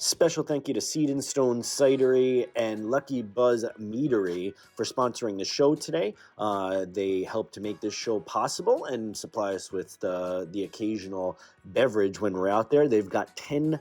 Special thank you to Seed and Stone Cidery and Lucky Buzz Meadery for sponsoring the show today. They help to make this show possible and supply us with the occasional beverage when we're out there. They've got 10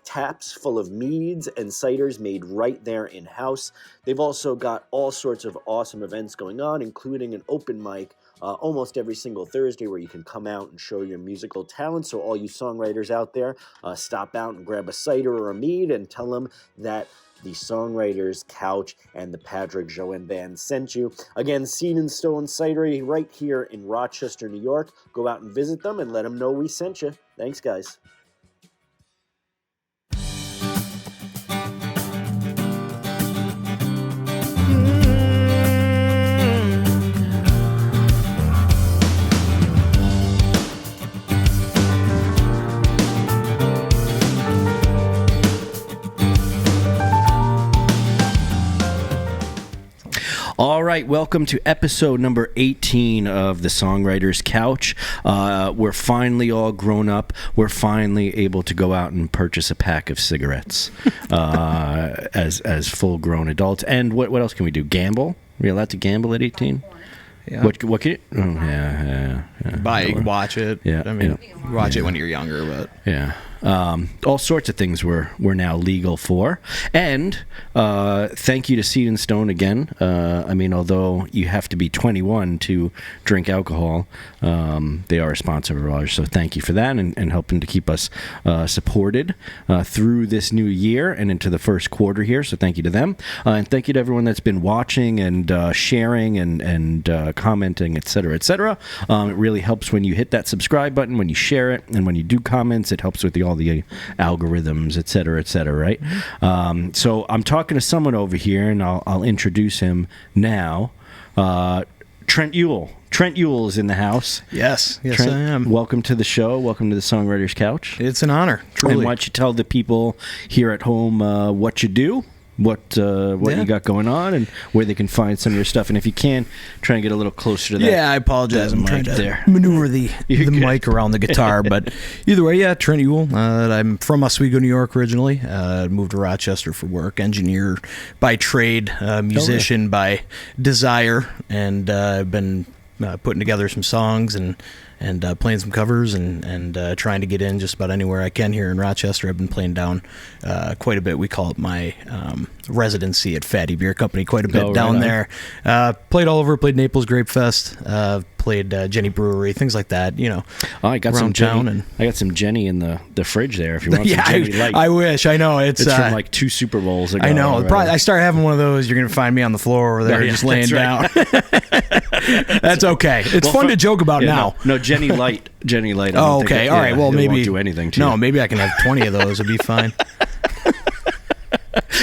taps full of meads and ciders made right there in-house. They've also got all sorts of awesome events going on, including an open mic almost every single Thursday where you can come out and show your musical talent. So all you songwriters out there, stop out and grab a cider or a mead and tell them that the Songwriters Couch and the Patrick Joanne Band sent you. Again, Seed and Stone Cidery right here in Rochester, New York. Go out and visit them and let them know we sent you. Thanks, guys. All right, welcome to episode number 18 of the Songwriters Couch. We're finally all grown up. We're finally able to go out and purchase a pack of cigarettes as full-grown adults. And what else can we do? Gamble? Are we allowed to gamble at 18? Yeah. What can you? Oh, yeah. Watch it. Yeah, I mean, watch it when you're younger, but yeah. All sorts of things we're now legal for. And thank you to Seed and Stone again. I mean, although you have to be 21 to drink alcohol, they are a sponsor of ours. So thank you for that and helping to keep us supported through this new year and into the first quarter here. So thank you to them. And thank you to everyone that's been watching and sharing and commenting, et cetera, et cetera. It really helps when you hit that subscribe button, when you share it, and when you do comments. It helps with all the algorithms, et cetera, right? Mm-hmm. So I'm talking to someone over here, and I'll introduce him now. Trent Ule. Trent Ule is in the house. Yes, Trent, I am. Welcome to the show. Welcome to the Songwriters Couch. It's an honor, truly. And why don't you tell the people here at home what you do, what you got going on, and where they can find some of your stuff. And if you can, try and get a little closer to that. Yeah, I apologize. I'm trying to maneuver the mic around the guitar. But either way, yeah, Trent Ule. I'm from Oswego, New York originally. Moved to Rochester for work. Engineer by trade, musician by desire. And I've been putting together some songs and playing some covers and trying to get in just about anywhere I can here in Rochester. I've been playing down quite a bit. We call it my residency at Fatty Beer Company quite a bit down there. Played all over. Played Naples Grape Fest. Played Jenny Brewery, things like that. You know, I got some Jenny. I got some Jenny in the fridge there. If you want some Jenny Light, I wish. I know it's from like 2 Super Bowls ago. I know. Probably, I started having one of those. You're gonna find me on the floor over there, just laying down. That's okay. It's fun to joke about now. No, Jenny Light. Jenny Light. Oh, okay. All right. Well, maybe won't do anything to you. No, maybe I can have 20 of those. It'd be fine.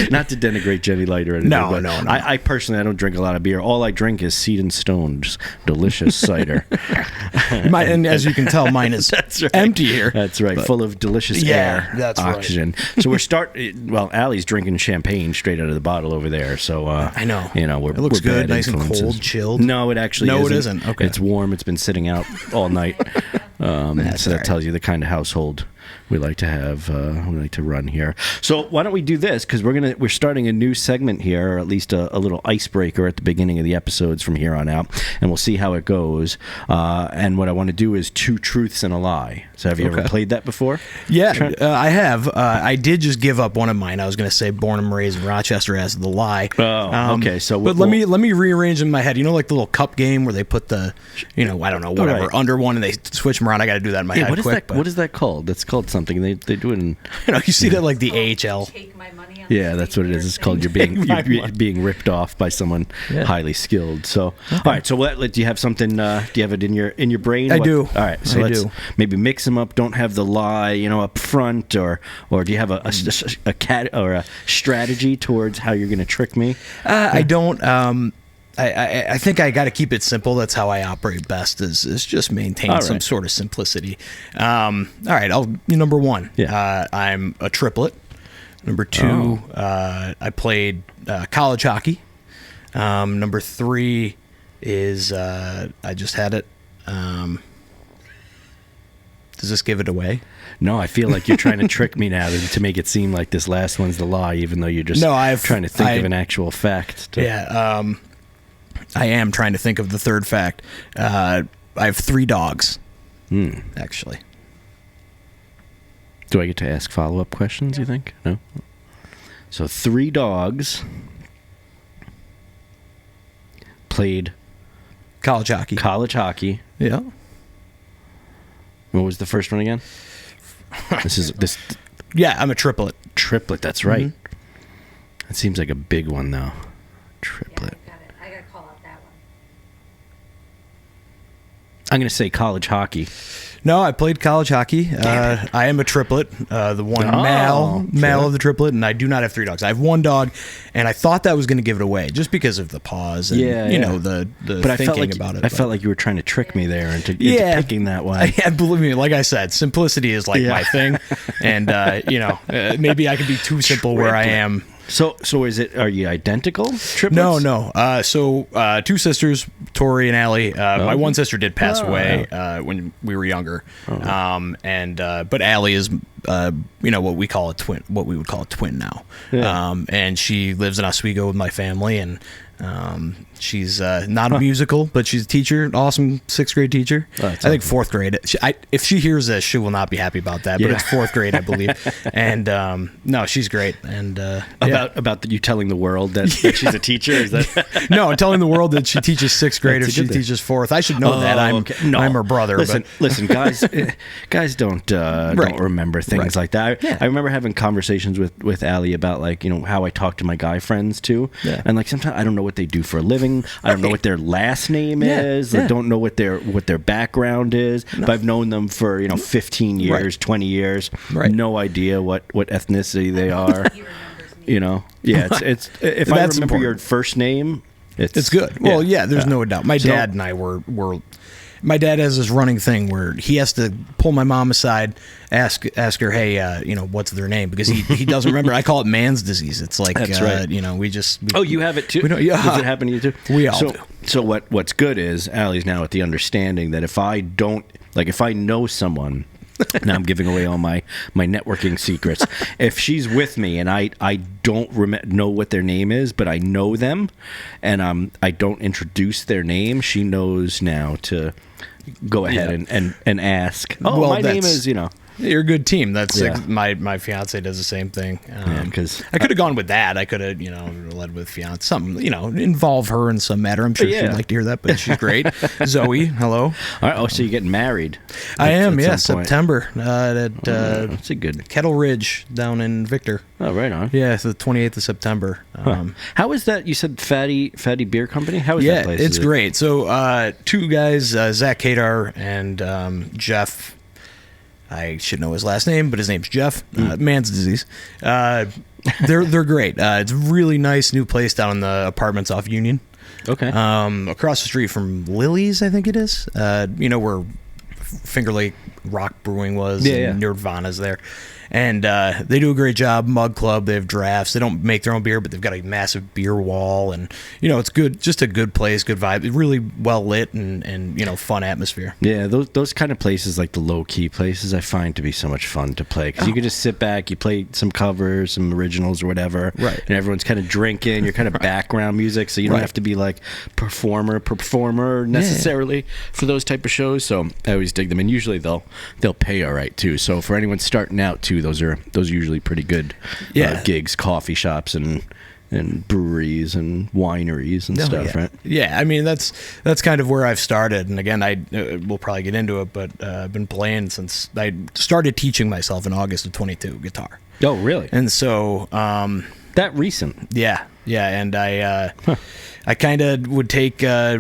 Not to denigrate Jenny Light or anything. No. I personally, I don't drink a lot of beer. All I drink is Seed and Stone, just delicious cider. And as you can tell, mine is empty here. That's right, full of delicious air, that's oxygen. Right. So well, Allie's drinking champagne straight out of the bottle over there. So I know. You know, it looks we're good, nice and cold, chilled. No, it actually isn't. It isn't. Okay, it's warm. It's been sitting out all night. So that tells you the kind of household we like to have, we like to run here. So why don't we do this? Because we're starting a new segment here, or at least a little icebreaker at the beginning of the episodes from here on out, and we'll see how it goes. And what I want to do is 2 truths and a lie. So have you ever played that before? Yeah, I have. I did just give up one of mine. I was going to say born and raised in Rochester as the lie. Oh, okay. So, but let me rearrange in my head. You know, like the little cup game where they put the, I don't know, whatever under one and they switch them around. I got to do that in my head. What is that called? That's called something. They do it in. You see that like the AHL. Take my money on that's what it is. It's called you're being ripped off by someone highly skilled. So all right. So do you have something? Do you have it in your brain? I do. All right. So let's maybe mix them up. Don't have the lie, up front, or do you have a cat or a strategy towards how you're going to trick me? I don't. I think I got to keep it simple. That's how I operate best. Is just maintain some sort of simplicity. All right. Number 1. Yeah. I'm a triplet. Number 2. I played college hockey. Number 3 is I just had it. Does this give it away? No, I feel like you're trying to trick me now to make it seem like this last one's the lie, even though you're just trying to think of an actual fact. Yeah, I am trying to think of the third fact. I have 3 dogs, actually. Do I get to ask follow-up questions, you think? No? So 3 dogs played college hockey. College hockey. Yeah. What was the first one again? This. Yeah, I'm a triplet. Triplet, that's right. Mm-hmm. That seems like a big one, though. Triplet. Yeah, I got to call out that one. I'm going to say college hockey. No, I played college hockey. I am a triplet, the one male of the triplet, and I do not have 3 dogs. I have 1 dog, and I thought that was going to give it away just because of the pause and the but thinking about it. I felt like you were trying to trick me there into picking that one. Yeah, believe me, like I said, simplicity is like my thing, and maybe I can be too simple where I am. So are you identical triplets? No. So 2 sisters, Tori and Allie. My one sister did pass away when we were younger. But Allie is what we would call a twin now. Yeah. And she lives in Oswego with my family, and she's not musical, but she's a teacher, awesome 6th grade teacher. I think 4th grade. If she hears this, she will not be happy about that. But it's 4th grade, I believe. And no, she's great. And about you telling the world that she's a teacher. Is that no? I'm telling the world that she teaches 6th grade. If she teaches 4th, I should know that. I'm her brother. Listen, guys don't remember things like that. I remember having conversations with Allie about how I talk to my guy friends too, and sometimes I don't know what they do for a living. I don't know what their last name is. I don't know what their background is. No. But I've known them for 15 years, 20 years. Right. No idea what ethnicity they are. It's if I remember your first name, it's good. Well, there's no doubt. My dad and I were. My dad has this running thing where he has to pull my mom aside, ask her, hey, what's their name? Because he doesn't remember. I call it man's disease. It's like, that's right. You have it too? Does it happen to you too? We all do. So what's good is Allie's now at the understanding that if I know someone, now I'm giving away all my networking secrets. If she's with me and I don't know what their name is, but I know them, and I don't introduce their name, she knows now to go ahead and ask. Oh, my name is You're a good team. That's my fiance does the same thing. Because I could have gone with that. I could have led with fiance, something involve her in some matter. I'm sure she'd like to hear that. But she's great. Zoe, hello. All right. Oh, so you're getting married? I am. Yeah, September. That's a good Kettle Ridge down in Victor. Oh, right on. Yeah, it's the 28th of September. How is that? You said Fatty Beer Company. How is that place? Yeah, it's great. So 2 guys, Zach Kadar and Jeff. I should know his last name, but his name's Jeff. Man's disease. They're great. It's a really nice new place down in the apartments off Union. Okay. Across the street from Lily's, I think it is. Where Finger Lake Rock Brewing was. And Nirvana's there. And they do a great job. Mug Club, they have drafts. They don't make their own beer, but they've got a massive beer wall. And, it's good, just a good place, good vibe. Really well lit and fun atmosphere. Yeah, those kind of places, like the low-key places, I find to be so much fun to play. Because you can just sit back, you play some covers, some originals or whatever. Right. And everyone's kind of drinking. You're kind of background music, so you don't have to be like performer necessarily for those type of shows. So I always dig them. And usually they'll pay all right, too. So for anyone starting out, too, those are usually pretty good gigs, coffee shops and breweries and wineries and stuff, right? Yeah, I mean that's kind of where I've started. And again, we'll probably get into it, but I've been playing since I started teaching myself in August of 22 guitar. Oh, really? And so that recent? Yeah, and I kind of would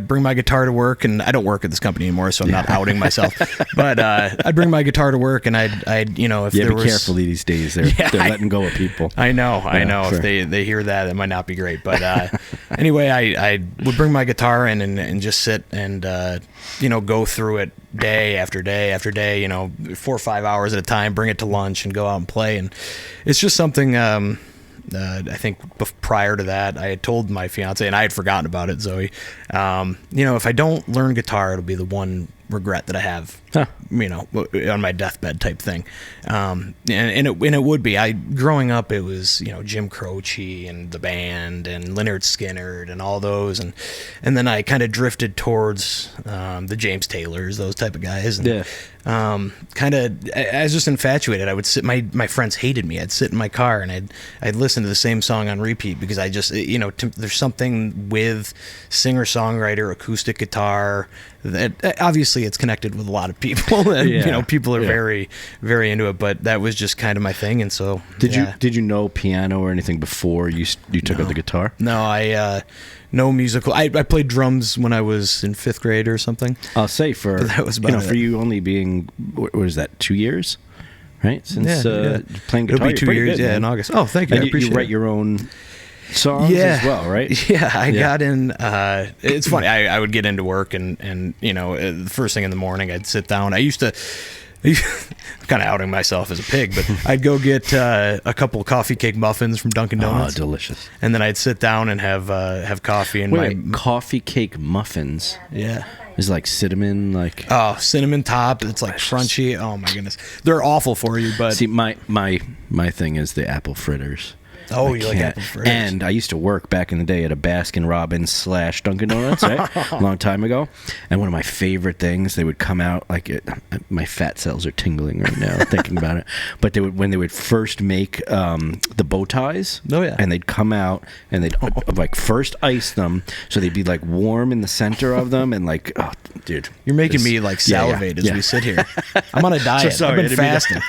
bring my guitar to work, and I don't work at this company anymore, so I'm not outing myself. But I'd bring my guitar to work, and I'd if there was... be careful these days. They're letting go of people. I know. Sure. If they hear that, it might not be great. But anyway, I would bring my guitar in and just sit and go through it day after day after day. 4 or 5 hours at a time. Bring it to lunch and go out and play, and it's just something. I think prior to that, I had told my fiance, and I had forgotten about it, Zoe. If I don't learn guitar, it'll be the one regret that I have on my deathbed type thing. And it would be. Growing up, it was, Jim Croce and the band and Lynyrd Skynyrd and all those. And then I kind of drifted towards the James Taylors, those type of guys. And, I was just infatuated. I would sit, my friends hated me. I'd sit in my car and I'd listen to the same song on repeat because I just, there's something with singer-songwriter, acoustic guitar that obviously it's connected with a lot of people and, people are very, very into it, but that was just kind of my thing. And so, did you know piano or anything before you took up the guitar? No, no musical. I played drums when I was in 5th grade or something. I'll say for you only being, what was that, 2 years, right? Since playing guitar, it'll be 2 years, good, in August. Oh, thank you. And I appreciate you write your own songs as well, right? Yeah, I got in. It's funny. I would get into work and the first thing in the morning I'd sit down. I used to. I'm kind of outing myself as a pig, but I'd go get a couple of coffee cake muffins from Dunkin' Donuts. Oh, delicious! And then I'd sit down and have coffee and Wait, coffee cake muffins. Yeah, it's like cinnamon, cinnamon top. It's like crunchy. Oh my goodness, they're awful for you. But see, my thing is the apple fritters. Oh, you like apple fritters? And I used to work back in the day at a Baskin Robbins / Dunkin' Donuts, right? A long time ago. And one of my favorite things, they would come out my fat cells are tingling right now thinking about it. But when they would first make the bow ties, and they'd come out and they'd first ice them, so they'd be warm in the center of them, and oh, dude, you're making me salivate as we sit here. I'm on a diet. So sorry, I've been fasting.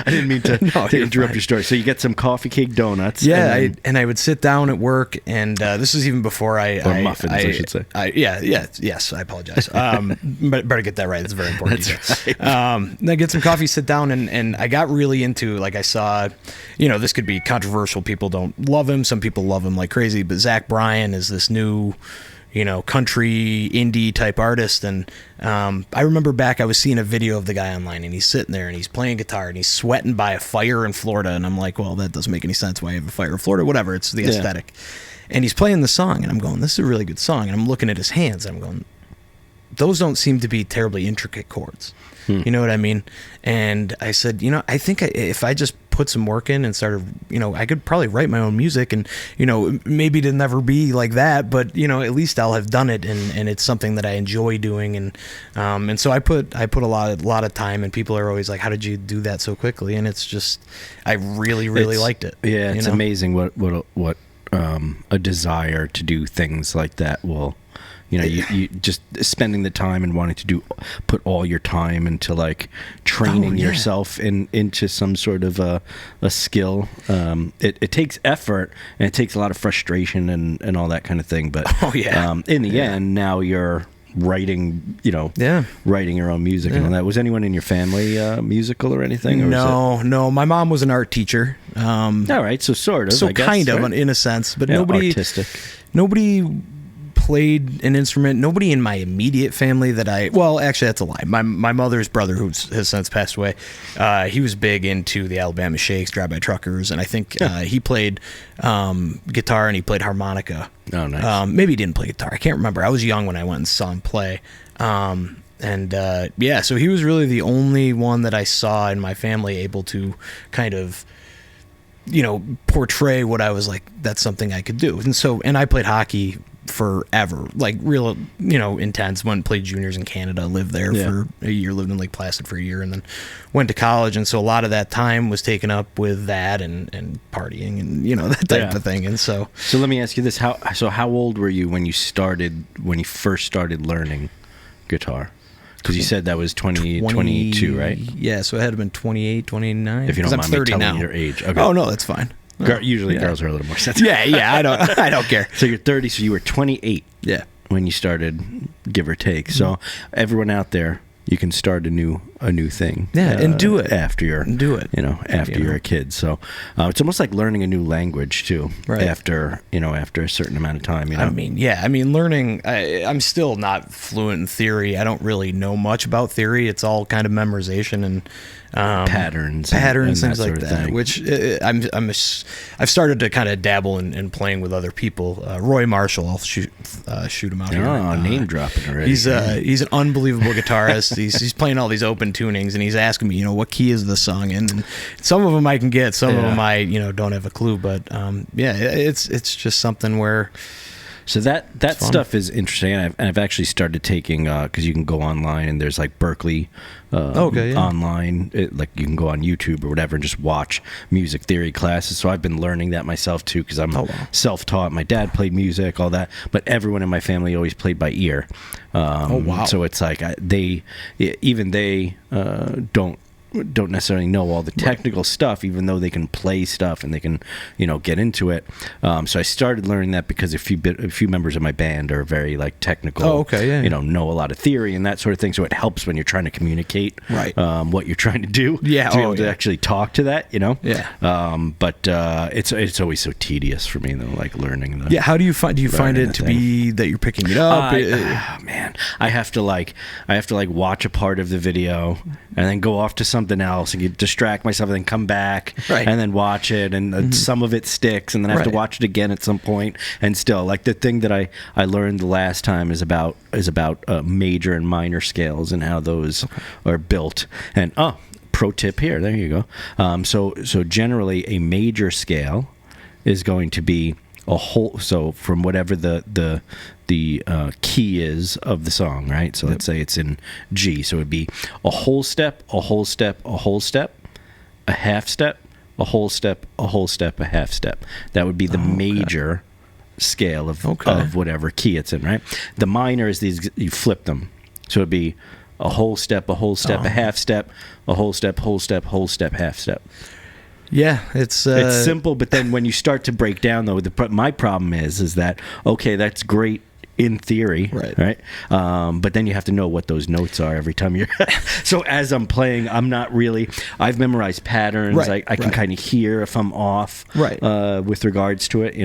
I didn't mean to interrupt your story. So you get some coffee cake donuts. Yeah, and I would sit down at work, and this was even before muffins, I should say. Yes, I apologize. But better get that right. It's very important. That's right. Then I get some coffee, sit down, and I got really into, I saw, this could be controversial. People don't love him. Some people love him like crazy. But Zach Bryan is this new, country indie type artist. And I remember back, I was seeing a video of the guy online, and he's sitting there and he's playing guitar and he's sweating by a fire in Florida. And I'm like, well, that doesn't make any sense. Why you have a fire in Florida? Whatever. It's the aesthetic. And he's playing the song, and I'm going, this is a really good song. And I'm looking at his hands, and I'm going, those don't seem to be terribly intricate chords. You know what I mean? And I said, I think if I just put some work in and started, I could probably write my own music, and, maybe it'll never be like that, but, at least I'll have done it, and it's something that I enjoy doing. And so I put a lot of time, and people are always like, how did you do that so quickly? And it's just, I really, really liked it. Yeah. It's amazing what a desire to do things like that will, you just spending the time and wanting to put all your time into training yourself into some sort of a skill. It takes effort, and it takes a lot of frustration and all that kind of thing. But in the end, now you're writing, writing your own music and all that. Was anyone in your family musical or anything? Or no. My mom was an art teacher. All right, so sort of. So I guess, kind of, right? In a sense, but nobody artistic. Nobody played an instrument. Nobody in my immediate family actually that's a lie. My mother's brother, who has since passed away, he was big into the Alabama Shakes, Drive-By Truckers, and I think he played guitar and he played harmonica. Oh, nice. Maybe he didn't play guitar. I can't remember. I was young when I went and saw him play. So he was really the only one that I saw in my family able to kind of, portray what I was like, that's something I could do. And I played hockey forever, real, intense. Went and played juniors in Canada, lived there for a year, lived in Lake Placid for a year, and then went to college. And so a lot of that time was taken up with that and partying and, that type of thing. And so let me ask you this. How old were you when you first started learning guitar? Because you said that was 22, right? Yeah, so it had to have been 28, 29. If you don't mind me telling now. Your age. Okay. Oh, no, that's fine. Usually girls are a little more sensitive. Yeah, I don't care. So you're 30, so you were 28 when you started, give or take. So everyone out there, you can start a new thing. Yeah, and do it after you're you're a kid. So it's almost like learning a new language too. Right. After a certain amount of time. I mean, learning. I'm still not fluent in theory. I don't really know much about theory. It's all kind of memorization and patterns, things that like that. Thing. Which I've started to kind of dabble in playing with other people. Roy Marshall, I'll shoot him out here. Oh, name dropping already. He's an unbelievable guitarist. he's playing all these open tunings, and he's asking me, what key is the song in? And some of them I can get, some of them I don't have a clue. But it's just something where. So that stuff is interesting, and I've actually started taking because you can go online and there's like Berkeley online, like you can go on YouTube or whatever and just watch music theory classes. So I've been learning that myself too because I'm self-taught. My dad played music, all that, but everyone in my family always played by ear. So it's like they don't necessarily know all the technical stuff, even though they can play stuff and they can, get into it. So I started learning that because a few members of my band are very like technical. Know a lot of theory and that sort of thing. So it helps when you're trying to communicate what you're trying to do. Yeah, to be able to actually talk to that. Yeah. But it's always so tedious for me though, like learning. How do you find it to be that you're picking it up? Man, I have to watch a part of the video and then go off to something else and distract myself and then come back and then watch it, and some of it sticks, and then I have to watch it again at some point. And still, like the thing that I learned the last time is about major and minor scales and how those are built. And pro tip here, there you go. So generally a major scale is going to be a whole, so from whatever the key is of the song, right? So let's say it's in G, so it'd be a whole step, a whole step, a whole step, a half step, a whole step, a whole step, a half step. That would be the major scale of whatever key it's in, right? The minor is these, you flip them. So it'd be a whole step, a half step, a whole step, whole step, whole step, half step. Yeah, it's simple, but then when you start to break down, though, my problem is that, okay, that's great in theory, right? But then you have to know what those notes are every time you're... So as I'm playing, I'm not really... I've memorized patterns. I can kind of hear if I'm off with regards to it,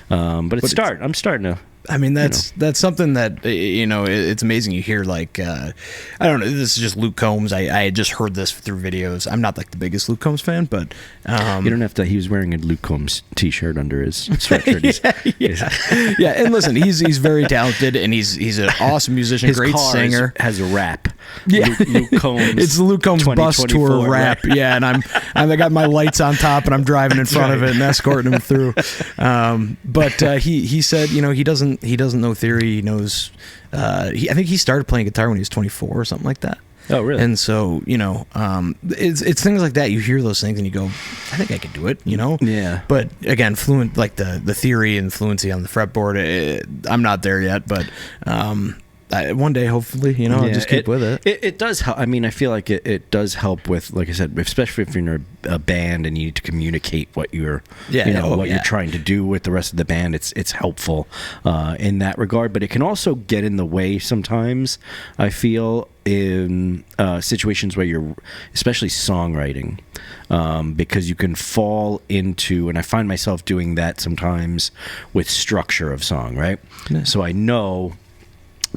But I'm starting to... I mean, that's something that, it's amazing. You hear like, I don't know, this is just Luke Combs. I had just heard this through videos. I'm not like the biggest Luke Combs fan, but... you don't have to, he was wearing a Luke Combs t-shirt under his sweatshirt. Yeah, and listen, he's very talented, and he's an awesome musician, his great singer. Has a rap. Yeah. Luke Combs. It's the Luke Combs bus tour rap. Right? Yeah, and I got my lights on top, and I'm driving in front of it and escorting him through. But he said, he doesn't know theory. He knows. I think he started playing guitar when he was 24 or something like that. Oh, really? And so, it's things like that. You hear those things and you go, I think I could do it, Yeah. But again, fluent, like the theory and fluency on the fretboard, I'm not there yet, but one day, hopefully, I'll just keep with it. It does help. I mean, I feel like it does help with, like I said, especially if you're in a band and you need to communicate what you're, you're trying to do with the rest of the band. It's helpful in that regard, but it can also get in the way sometimes, I feel, in situations where you're, especially songwriting, because you can fall into, and I find myself doing that sometimes with structure of song, right? Yeah. So I know...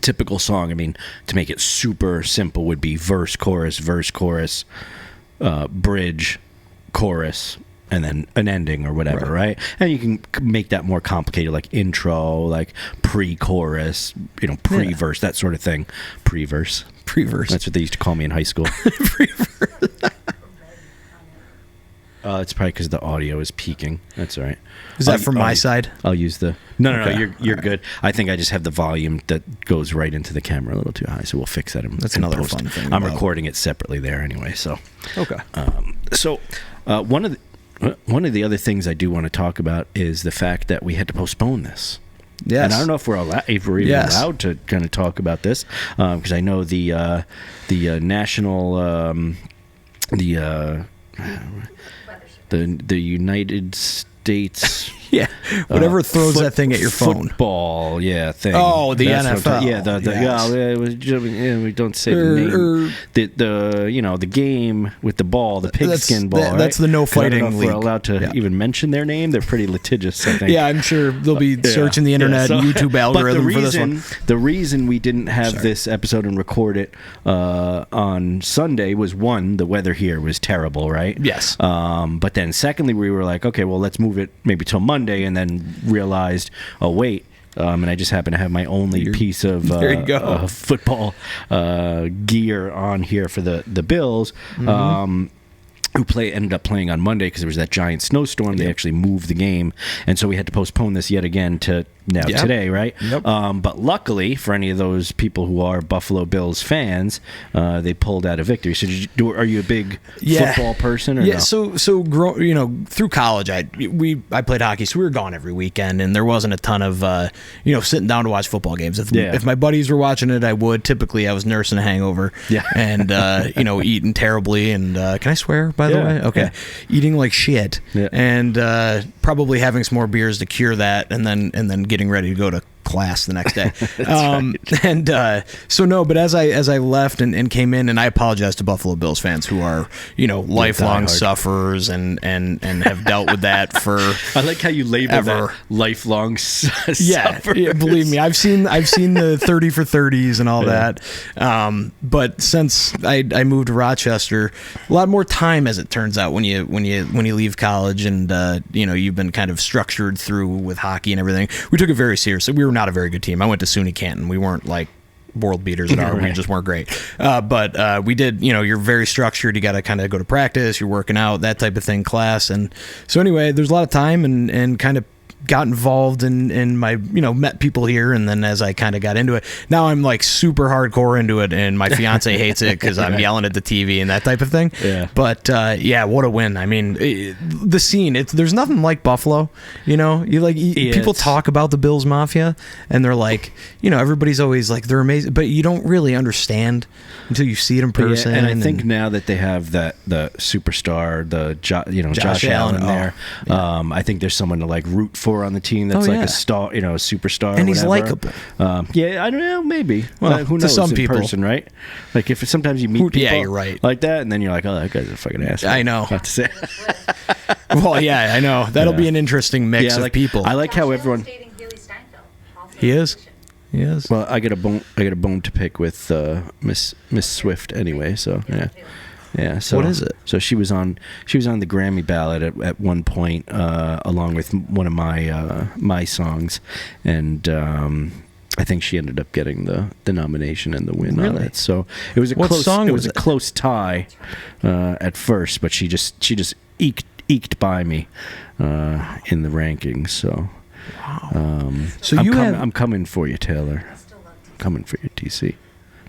typical song, I mean, to make it super simple would be verse, chorus, bridge, chorus, and then an ending or whatever, right? And you can make that more complicated, like intro, like pre-chorus, pre-verse, that sort of thing. Pre-verse. That's what they used to call me in high school. Pre-verse. It's probably because the audio is peaking. That's all right. Is that from my side? I'll use the... No, you're good. I think I just have the volume that goes right into the camera a little too high, so we'll fix that. That's another fun thing. I'm recording it separately there anyway, so... Okay. One of the other things I do want to talk about is the fact that we had to postpone this. Yes. And I don't know if we're even allowed to kind of talk about this, because I know the national... The United States Yeah, whatever throws that thing at your phone. Football, thing. Oh, the That's NFL. We don't say the name. The game with the ball, the pigskin ball. That's the no fighting I don't know if league. we're allowed to even mention their name. They're pretty litigious, I think. Yeah, I'm sure they'll be searching the internet, YouTube algorithm for this one. The reason we didn't have this episode and record it on Sunday was, one, the weather here was terrible, right? Yes. But then secondly, we were like, okay, well, let's move it maybe till Monday, and then realized, oh, wait, and I just happen to have my only piece of football gear on here for the Bills. Who ended up playing on Monday because there was that giant snowstorm. They actually moved the game, and so we had to postpone this yet again to today, right? Yep. But luckily for any of those people who are Buffalo Bills fans, they pulled out a victory. So are you a big football person? Or no? So through college, I played hockey, so we were gone every weekend, and there wasn't a ton of sitting down to watch football games. If my buddies were watching it, I would. Typically, I was nursing a hangover, and eating terribly. And can I swear? By the way, okay, eating like shit, and probably having some more beers to cure that, and then getting ready to go to class the next day. But as I left and came in, and I apologize to Buffalo Bills fans who are lifelong sufferers and have dealt with that for I like how you label that lifelong sufferers. Yeah, believe me, I've seen the 30 for 30s and all that. But since I moved to Rochester, a lot more time, as it turns out, when you leave college and you've been kind of structured through with hockey and everything. We took it very seriously. We were not a very good team. I went to SUNY Canton. We weren't like world beaters at our we just weren't great. But we did, you're very structured. You got to kind of go to practice. You're working out, that type of thing, class. And so anyway, there's a lot of time and kind of got involved in my, met people here. And then as I kind of got into it, now I'm like super hardcore into it. And my fiance hates it because I'm yelling at the TV and that type of thing. Yeah. But what a win. I mean, the scene, there's nothing like Buffalo, people talk about the Bills Mafia and they're like, everybody's always like, they're amazing, but you don't really understand until you see it in person. And I think now that they have the superstar, Josh Allen in there, I think there's someone to like root for on the team that's a star, a superstar, and or he's likable. I don't know, maybe. Well, who knows? To some in people, person, right? Like if sometimes you meet people, you're right, like that, and then you're like, oh, that guy's a fucking asshole. I know. Not to say. Well, yeah, I know. That'll be an interesting mix of people. I like how everyone. He is. Yes. Well, I got a bone to pick with Miss Swift anyway. So yeah. Yeah. So what is it? So she was on the Grammy ballot at one point, along with one of my songs, and I think she ended up getting the nomination and the win on it. So it was a close tie at first, but she just eked by me in the rankings. So. Wow. I'm coming for you, Taylor. Coming for you, TC.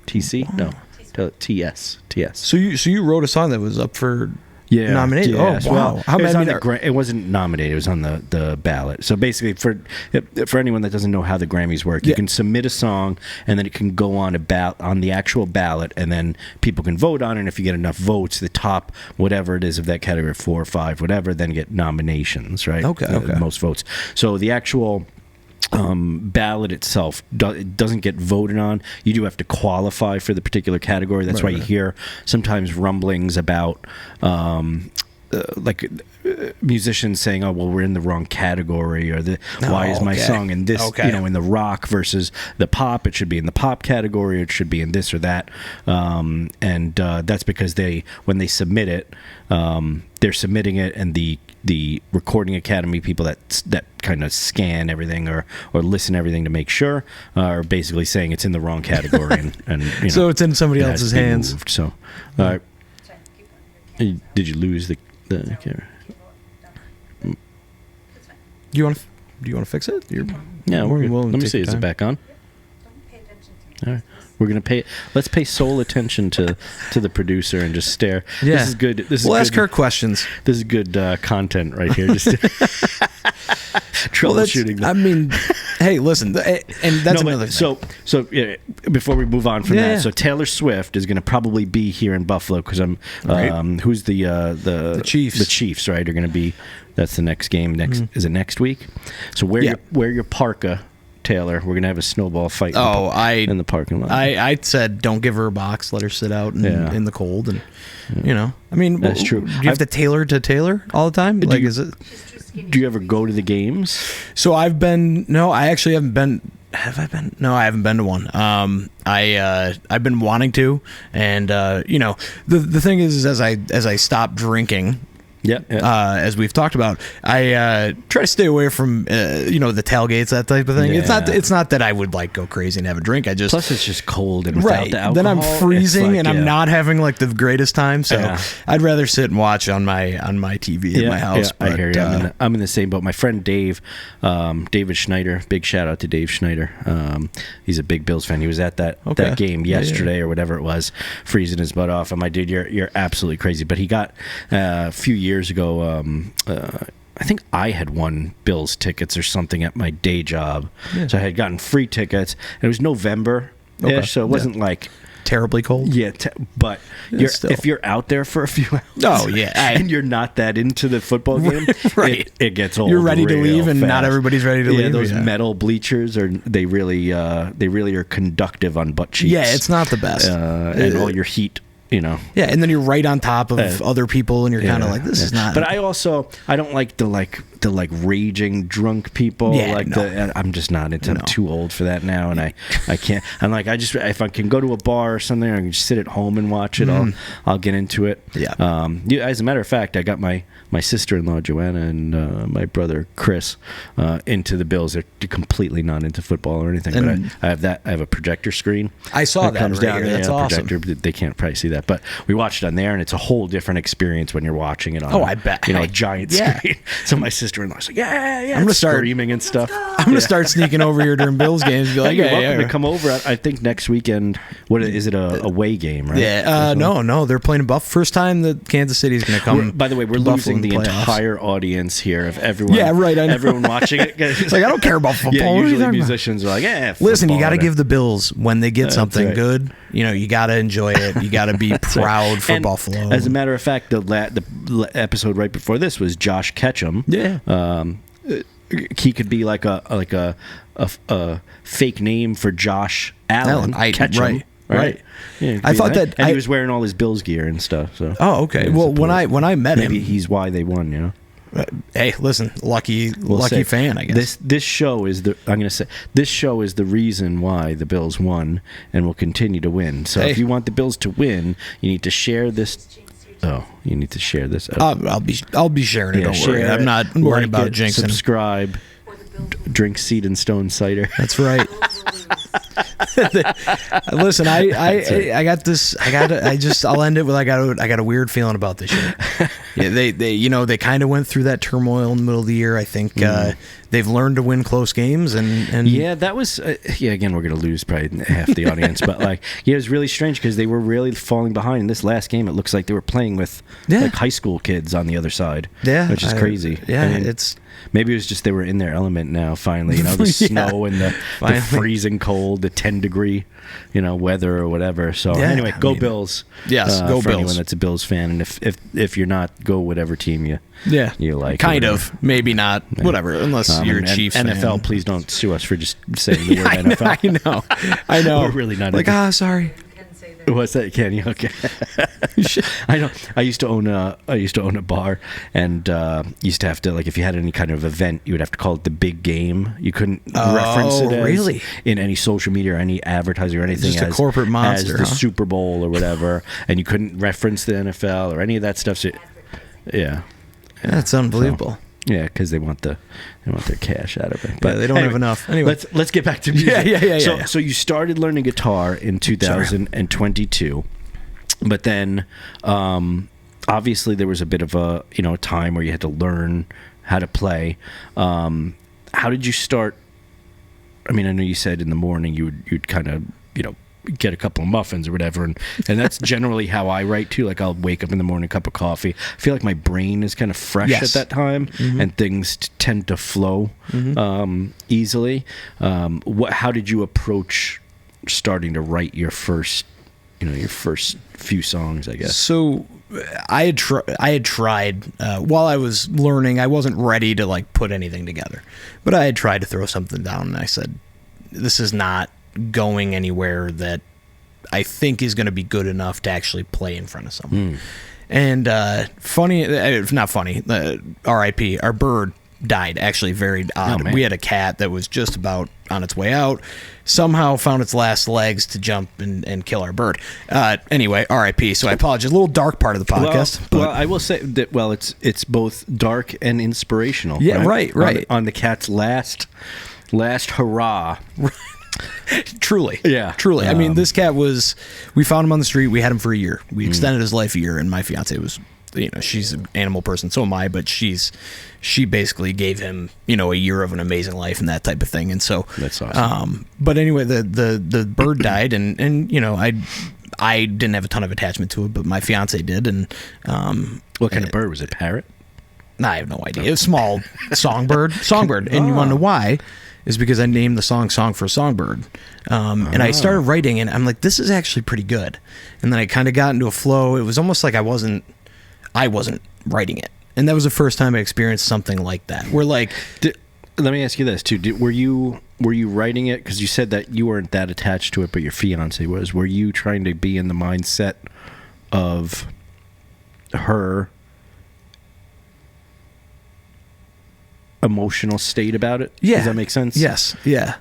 TC? Wow. No. TS. So you wrote a song that was up for nominated? Yeah. Oh, wow. Well, it wasn't nominated. It was on the ballot. So basically, for anyone that doesn't know how the Grammys work, you can submit a song, and then it can go on on the actual ballot, and then people can vote on it. And if you get enough votes, the top whatever it is of that category, 4 or 5, whatever, then get nominations, right? Okay. Most votes. So the actual ballot itself doesn't get voted on. You do have to qualify for the particular category. That's why you hear sometimes rumblings about musicians saying, "Oh, well, we're in the wrong category," or "Why is my song in this?" In the rock versus the pop. It should be in the pop category. It should be in this or that. And that's because when they submit it, they're submitting it, and the Recording Academy people that kind of scan everything or listen everything to make sure are basically saying it's in the wrong category, and so it's in somebody else's hands. Moved, so, did you lose the camera? Do you want to fix it? Yeah, we're good. Let me see. Is it back on? All right. We're gonna pay. Let's pay sole attention to the producer and just stare. Yeah. This is good. We'll ask her questions. This is good content right here. Just troubleshooting. Hey, listen, and that's another thing. So before we move on from that, so Taylor Swift is going to probably be here in Buffalo because I'm. Who's the Chiefs? The Chiefs, right? Are going to be. That's the next game. Is it next week? So wear your parka, Taylor. We're gonna have a snowball fight. In the parking lot. I said don't give her a box. Let her sit out in the cold, and that's true. Do you have to tailor to Taylor all the time? Is it? Do you ever go to the games? So I've been. No, I actually haven't been. Have I been? No, I haven't been to one. I've been wanting to, and the thing is as I stopped drinking, Yeah. As we've talked about, I try to stay away from the tailgates, that type of thing. Yeah. It's not that I would like go crazy and have a drink. I just plus it's just cold and without the alcohol. Then I'm freezing like, and I'm not having like the greatest time. So Yeah. I'd rather sit and watch on my TV in my house. Yeah, But, I hear you. I'm in the same boat. My friend Dave, David Schneider. Big shout out to Dave Schneider. He's a big Bills fan. He was at that game yesterday or whatever it was, freezing his butt off. I'm like, dude, you're absolutely crazy. But he got a few years ago. I think I had won Bills tickets or something at my day job, so I had gotten free tickets. And it was November, so it wasn't like terribly cold. Yeah, but if you're out there for a few hours, and you're not that into the football game, right? It gets old. You're ready to leave, and fast. not everybody's ready to leave. Those metal bleachers they really are conductive on butt cheeks. Yeah, it's not the best, and all your heat. Yeah, and then you're right on top of other people, and you're kind of like, this is not. But I don't like the raging drunk people. I'm just not into. I'm too old for that now, and I can't. I'm like, if I can go to a bar or something, or I can just sit at home and watch it. I'll get into it. Yeah. As a matter of fact, I got my sister-in-law Joanna and my brother Chris into the Bills. They're completely not into football or anything. And but I have a projector screen. I saw that comes right down here. there. That's awesome. Projector, they can't probably see that, but we watched it on there, and it's a whole different experience when you're watching it on. I bet. A giant screen. So my sister-in-law's like, yeah. I'm gonna start screaming and stuff. I'm gonna start sneaking over here during Bills games and be like, you're welcome to come over. I think next weekend. What is it? A away game, right? Yeah. No. They're playing Buff. First time that Kansas City's gonna come. By the way, we're losing the entire audience here of everyone. Yeah, right. I know. Everyone watching it. It's like, I don't care about football. Yeah, usually musicians are like, listen, you got to give the Bills when they get something good. You got to enjoy it. You got to be proud for Buffalo. As a matter of fact, the episode right before this was Josh Ketchum. Yeah. He could be like a fake name for Josh Allen. Ketchum, right. Yeah, I thought that, and he was wearing all his Bills gear and stuff. So. Oh, okay. Well, when I met him, maybe he's why they won. Hey, listen, lucky fan, I guess. This show is the reason why the Bills won and will continue to win. So if you want the Bills to win, you need to share this. Oh, you need to share this. I'll be sharing it. Don't worry. I'm not worried about jinxing. Subscribe. Drink Seed and Stone cider. That's right. Listen, I got this. I'll end it with I got a weird feeling about this shit. Yeah, they kind of went through that turmoil in the middle of the year. I think they've learned to win close games, and yeah, that was again, we're gonna lose probably half the audience, but it was really strange because they were really falling behind. In this last game, it looks like they were playing with high school kids on the other side. Yeah, which is crazy. Yeah, it's. Maybe it was just they were in their element now, finally. The snow and the freezing cold, the 10-degree, weather or whatever. So anyway, go Bills. Yes, go for Bills. anyone that's a Bills fan, and if you're not, go whatever team you like. Kind of, maybe not, whatever. Unless you're a Chiefs fan. NFL, please don't sue us for just saying the word NFL. I know. We're really not. Sorry. What's that? Can you? Okay. I know. I used to own a bar, and used to have to, if you had any kind of event, you would have to call it the big game. You couldn't reference it as in any social media or any advertising or anything. Just a corporate monster, as the Super Bowl or whatever, and you couldn't reference the NFL or any of that stuff. So, yeah, that's unbelievable. Yeah, because they want their cash out of it. But they don't have enough. Anyway, let's get back to music. Yeah. So you started learning guitar in 2022, but then obviously there was a bit of a time where you had to learn how to play. How did you start? I mean, I know you said in the morning you'd kind of get a couple of muffins or whatever, and that's generally how I write too. I'll wake up in the morning, a cup of coffee. I feel like my brain is kind of fresh at that time, and things tend to flow easily. How did you approach starting to write your first few songs, I guess? So I had tried while I was learning. I wasn't ready to put anything together, but I had tried to throw something down, and I said, this is not going anywhere that I think is going to be good enough to actually play in front of someone. And not funny, R.I.P. Our bird died, actually, very odd. We had a cat that was just about on its way out, somehow found its last legs to jump and kill our bird. Anyway, RIP. So I apologize. A little dark part of the podcast. Well, I will say that. Well, it's both dark and inspirational. Yeah, right. On the cat's last hurrah. Truly. Yeah. Truly. I mean, this cat we found him on the street. We had him for a year. We extended his life a year, and my fiance was, she's an animal person. So am I, but she basically gave him, a year of an amazing life and that type of thing. And so that's awesome. But anyway, the bird died, and I didn't have a ton of attachment to it, but my fiance did. And what kind of bird was it? Parrot? I have no idea. It was small songbird. And you want to know why? Is because I named the song for a Songbird. And I started writing, and I'm like, this is actually pretty good. And then I kind of got into a flow. It was almost like I wasn't writing it. And that was the first time I experienced something like that. Where like... Let me ask you this, too. Were you writing it? Because you said that you weren't that attached to it, but your fiance was. Were you trying to be in the mindset of her emotional state about it? Yeah. Does that make sense? Yes. Yeah.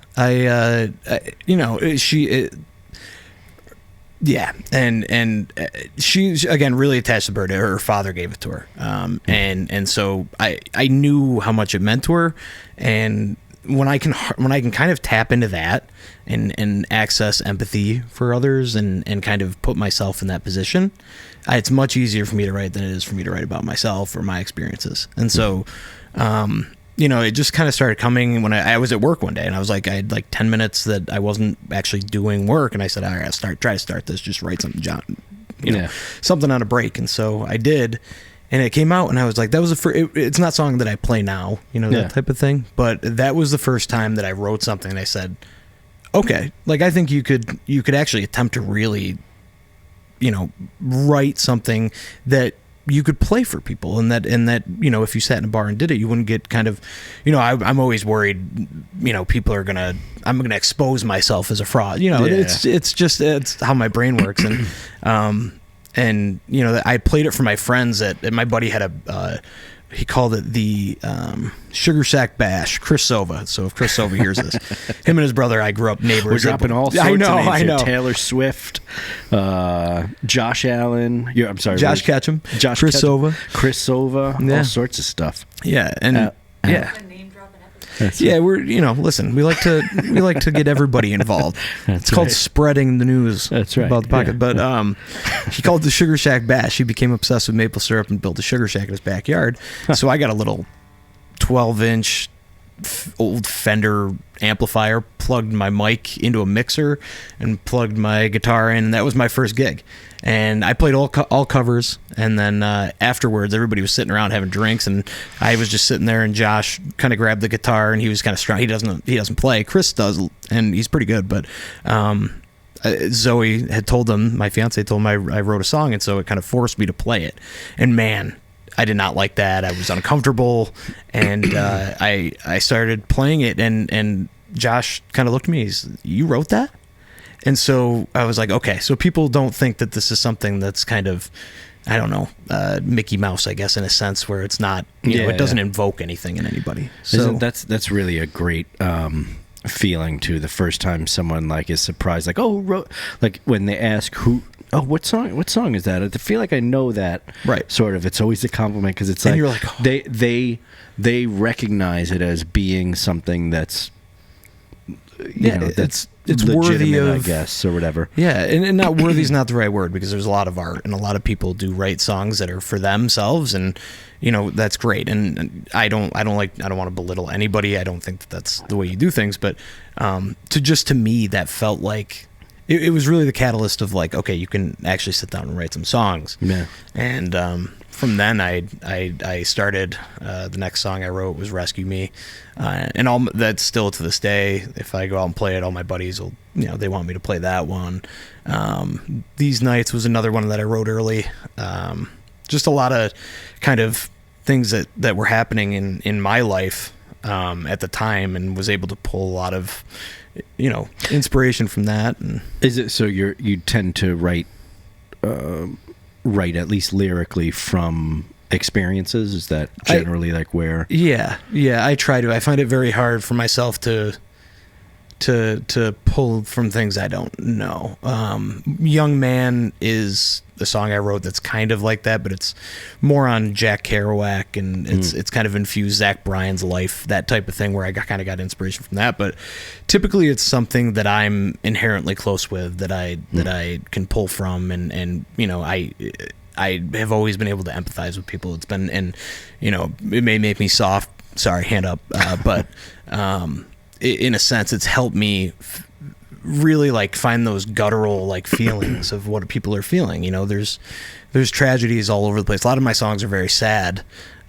Yeah. And she's, again, really attached to the bird. Her father gave it to her. And so I knew how much it meant to her. And when I can kind of tap into that and access empathy for others and kind of put myself in that position, it's much easier for me to write than it is for me to write about myself or my experiences. And so, it just kind of started coming when I was at work one day, and I was like, I had like 10 minutes that I wasn't actually doing work, and I said, all right, try to start this, just write something, John, something on a break. And so I did, and it came out, and I was like, that was it's not a song that I play now, that type of thing, but that was the first time that I wrote something, and I said, okay, like, I think you could actually attempt to really, write something that you could play for people, and that if you sat in a bar and did it, you wouldn't get kind of, I'm always worried, people are I'm gonna expose myself as a fraud. It's how my brain works, and I played it for my friends at my buddy had he called it the Sugar Shack Bash, Chris Sova. So if Chris Sova hears this, him and his brother, I grew up neighbors. We're dropping all sorts of names I know. Here. Taylor Swift, Josh Allen. Josh Ketchum, Chris Sova, all sorts of stuff. Yeah, and yeah. Yeah, we're listen. We like to get everybody involved. It's called spreading the news. That's right. About the pocket. But he called it the Sugar Shack Bash. He became obsessed with maple syrup and built a sugar shack in his backyard. So I got a little 12-inch old Fender amplifier, plugged my mic into a mixer, and plugged my guitar in. And that was my first gig. And I played all covers, and then afterwards, everybody was sitting around having drinks, and I was just sitting there. And Josh kind of grabbed the guitar, and he was kind of strong. He doesn't play. Chris does, and he's pretty good. But Zoe had told him, my fiance told him I wrote a song, and so it kind of forced me to play it. And man, I did not like that. I was uncomfortable, and I started playing it, and Josh kind of looked at me. You wrote that? And so I was like, okay, so people don't think that this is something that's kind of, I don't know, Mickey Mouse, I guess, in a sense, where it's not, it doesn't invoke anything in anybody. So that's really a great feeling too. The first time someone like is surprised, like, like when they ask what song is that? I feel like I know that. Right. Sort of. It's always a compliment because it's like, and you're like, they recognize it as being something that's, it's worthy of, I guess, or whatever. Yeah, and not worthy is not the right word, because there's a lot of art, and a lot of people do write songs that are for themselves, and that's great. And I don't want to belittle anybody. I don't think that's the way you do things, but to me that felt like it was really the catalyst of like, okay, you can actually sit down and write some songs. Yeah. And from then I started, the next song I wrote was Rescue Me, and all that's still to this day. If I go out and play it, all my buddies will, they want me to play that one. These Nights was another one that I wrote early. Just a lot of kind of things that were happening in my life at the time, and was able to pull a lot of inspiration from that. And is it so you tend to write at least lyrically from experiences? Is that generally like where? Yeah, I try to. I find it very hard for myself to to pull from things I don't know. Young Man is the song I wrote that's kind of like that, but it's more on Jack Kerouac, and it's kind of infused Zach Bryan's life, that type of thing, where I kind of got inspiration from that. But typically it's something that I'm inherently close with, that I can pull from, and you know, I have always been able to empathize with people. It's been, and you know, it may make me soft, sorry, hand up, but in a sense, it's helped me really like find those guttural like feelings of what people are feeling. You know, there's tragedies all over the place. A lot of my songs are very sad,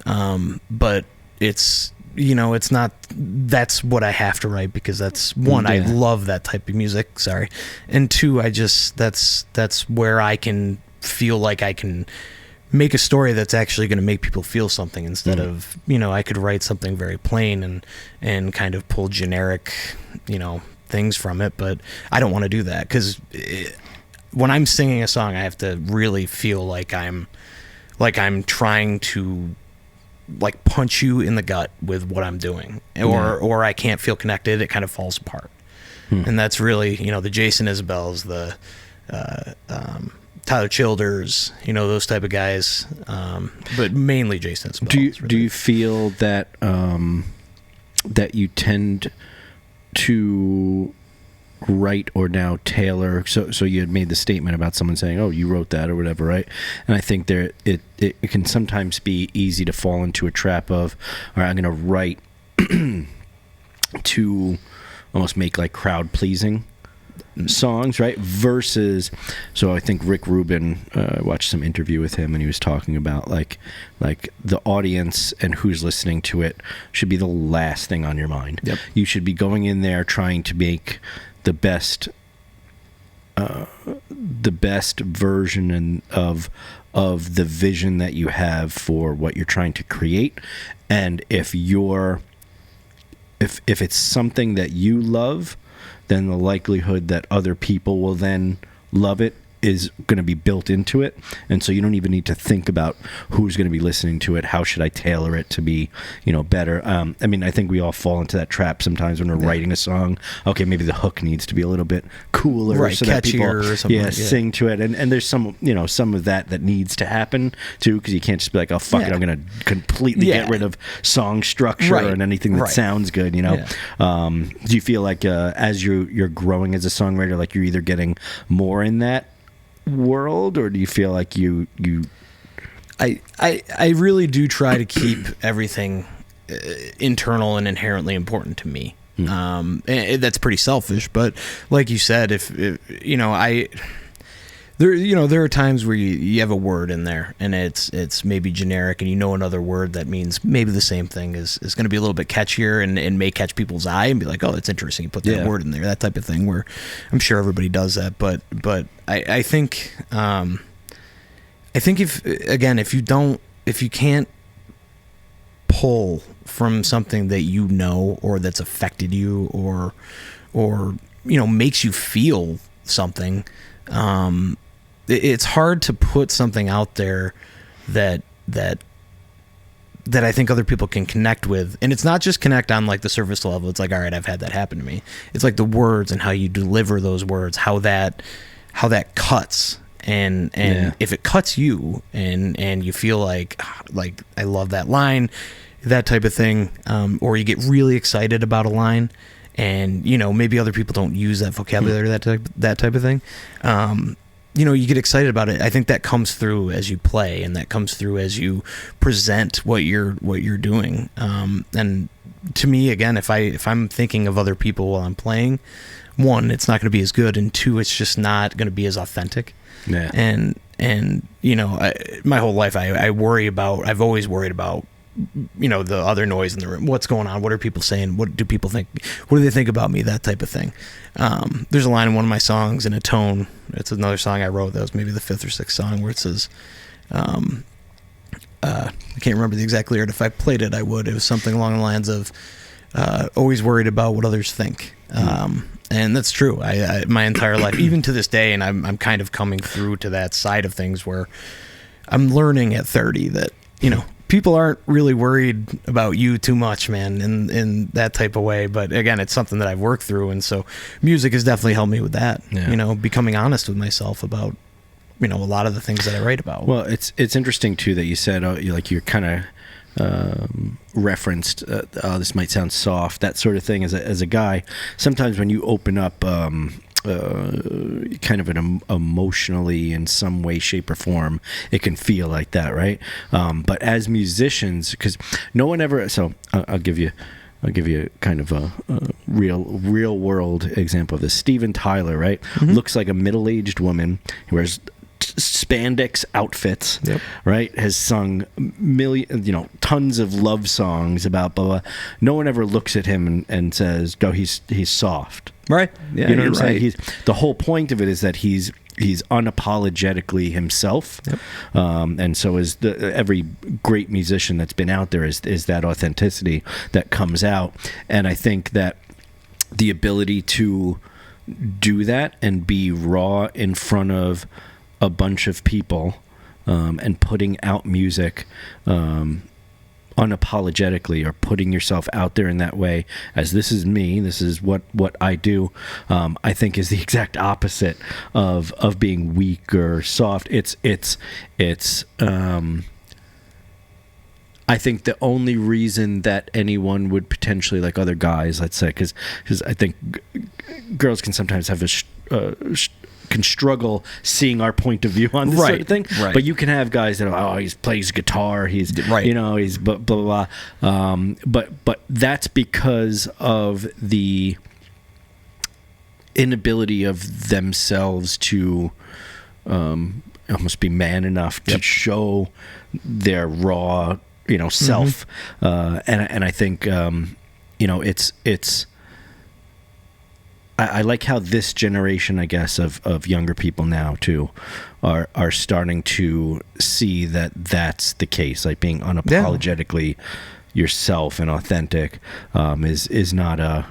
but it's, you know, it's not, that's what I have to write, because that's one, I love that type of music, sorry, and two, I just, that's where I can feel like I can make a story that's actually going to make people feel something, instead of, you know, I could write something very plain and kind of pull generic, you know, things from it, but I don't want to do that, because when I'm singing a song, I have to really feel like I'm trying to like punch you in the gut with what I'm doing, or I can't feel connected. It kind of falls apart. And that's really, you know, the Jason Isbells, the Tyler Childers, you know, those type of guys, but mainly Jason Isbell. Do you feel that that you tend to write or now tailor, so you had made the statement about someone saying, oh, you wrote that or whatever, right? And I think there it can sometimes be easy to fall into a trap of, all right, I'm going to write to almost make like crowd pleasing songs, right? Versus, so I think Rick Rubin, I watched some interview with him, and he was talking about like the audience and who's listening to it should be the last thing on your mind. Yep. You should be going in there trying to make the best version of the vision that you have for what you're trying to create. And if it's something that you love, then the likelihood that other people will then love it is going to be built into it. And so you don't even need to think about who's going to be listening to it. How should I tailor it to be, you know, better? I mean, I think we all fall into that trap sometimes when we're writing a song. Okay, maybe the hook needs to be a little bit cooler, right, so that people or something, sing to it. And there's some, you know, some of that needs to happen too, because you can't just be like, oh, fuck it, I'm going to completely get rid of song structure and anything that sounds good, you know? Do you feel like as you're growing as a songwriter, like you're either getting more in that world, or do you feel like I really do try to keep everything internal and inherently important to me. And that's pretty selfish, but like you said, if you know, there are times where you have a word in there and it's maybe generic, and you know another word that means maybe the same thing is going to be a little bit catchier and may catch people's eye and be like, oh, that's interesting, you put that word in there, that type of thing, where I'm sure everybody does that. But I think if you can't pull from something that you know, or that's affected you, or you know, makes you feel something, it's hard to put something out there that I think other people can connect with. And it's not just connect on like the surface level. It's like, all right, I've had that happen to me. It's like the words and how you deliver those words, how that cuts. And if it cuts you and you feel like I love that line, that type of thing, or you get really excited about a line, and you know, maybe other people don't use that vocabulary, that type of thing, you know, you get excited about it. I think that comes through as you play, and that comes through as you present what you're doing. And to me, again, if I'm thinking of other people while I'm playing, one, it's not going to be as good, and two, it's just not going to be as authentic. Yeah. And you know, my whole life I've always worried about, you know, the other noise in the room. What's going on? What are people saying? What do people think? What do they think about me? That type of thing. There's a line in one of my songs in a tone. It's another song I wrote that was maybe the fifth or sixth song, where it says, I can't remember the exact lyric. If I played it, I would. It was something along the lines of, always worried about what others think. And that's true. I my entire life, even to this day, and I'm kind of coming through to that side of things where I'm learning at 30 that, you know, people aren't really worried about you too much, man, in that type of way. But again, it's something that I've worked through, and so music has definitely helped me with that. Yeah. Becoming honest with myself about a lot of the things that I write about. Well, it's interesting too that you said you're kind of referenced this might sound soft, that sort of thing. As a guy, sometimes when you open up kind of an emotionally, in some way, shape, or form, it can feel like that, right? But as musicians, because no one ever. So I'll give you kind of a real world example of this. Steven Tyler, right? Mm-hmm. Looks like a middle-aged woman. He wears spandex outfits, yep. Right? Has sung tons of love songs about blah blah. No one ever looks at him and says, "Oh, he's soft." Right? Yeah, you know what I'm right. saying? The whole point of it is that he's unapologetically himself, yep. And so is every great musician that's been out there is that authenticity that comes out. And I think that the ability to do that and be raw in front of a bunch of people, and putting out music unapologetically, or putting yourself out there in that way, as this is me, this is what I do, I think is the exact opposite of being weak or soft. It's I think the only reason that anyone would potentially, like other guys, let's say, because I think girls can sometimes have can struggle seeing our point of view on this sort of thing. Right. But you can have guys that are, he plays guitar, he's right. He's blah blah blah. But that's because of the inability of themselves to almost be man enough to show their raw self. Mm-hmm. And I think it's I like how this generation, I guess, of younger people now too are starting to see that that's the case. Like being unapologetically yourself and authentic is not a